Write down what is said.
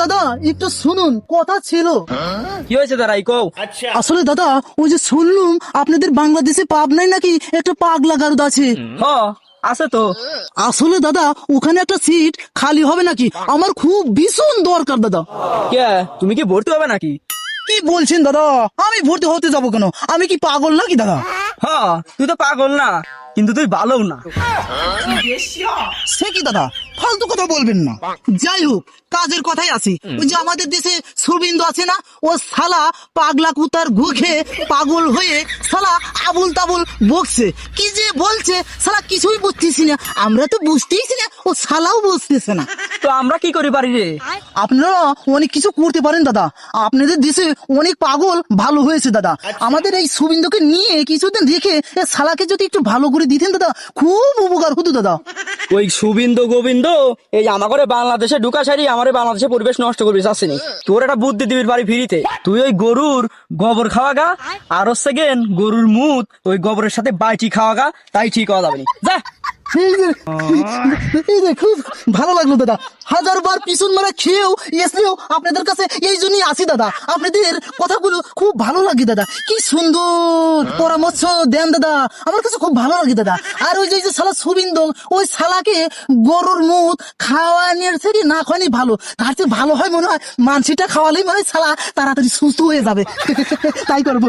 দাদা একটু শুনুন, কথা ছিল। কি হয়েছে দাঁড়াই কও। আসলে দাদা ওই যে শুনলুম আপনাদের বাংলাদেশে পাবনায় নাকি একটা পাগলা গারদ আছে। হ আছে তো। আসলে দাদা ওখানে একটা সিট খালি হবে নাকি? আমার খুব ভীষণ দরকার দাদা। কে তুমি কি ভর্তি হবে নাকি? কি বলছেন দাদা? আমি ভর্তি হতে যাবো কেন? আমি কি পাগল নাকি দাদা? হ তুই তো পাগল না, কিন্তু তুই ভালো না। সে কি দাদা, ফালতু কথা বলবেন না। যাই হোক, কাজের কথাই আসি। ওই যে আমাদের দেশে সুবিন্দু আছে না, ও শালা পাগলা কুতার গুখে পাগল হয়ে শালা আবুল তাবুল বকছে। কি যে বলছে শালা কিছুই বুঝতেছি না। আমরা তো বুঝতেইছি না, ও শালাও বুঝতেছে না। তো আমরা কি করি পারি রে? আপনারা অনেক কিছু করতে পারেন দাদা। আপনাদের দেশে অনেক পাগল ভালো হয়েছে দাদা। আমাদের এই সুবিন্দুকে নিয়ে কিছুদিন রেখে এ শালাকে যদি একটু ভালো করে দিতেন দাদা, খুব উপকার হতো দাদা। ওই সুবিন্দ গোবিন্দ এই আমাকে বাংলাদেশে ঢুকা সারি আমার বাংলাদেশে পরিবেশ নষ্ট করবি চাচ্ছিনি। তোর একটা বুদ্ধি দিবির বাড়ি ফিরিতে, তুই ওই গরুর গোবর খাওয়া গা, আর হচ্ছে গেন গরুর মুত ওই গোবরের সাথে বাইটি খাওয়া গা, তাই ঠিক হওয়া যাবে না। যা এই যে খুব ভালো লাগলো দাদা। 1000 বার পিছন মারা খেয়েও এসলেও আপনাদের কাছে এই জন্যই আসি দাদা। আপনাদের কথাগুলো খুব ভালো লাগে দাদা। কি সুন্দর পরামর্শ দেন দাদা, আমার কাছে খুব ভালো লাগে দাদা। আর ওই যে শালা সুবিন্দ, ওই শালাকে গরুর মুখ খাওয়ানোর থেকে না খাওয়ানি ভালো। তার চেয়ে ভালো হয় মনে হয় মানসিটা খাওয়ালেই মনে হয় শালা তাড়াতাড়ি সুস্থ হয়ে যাবে। তাই করবো।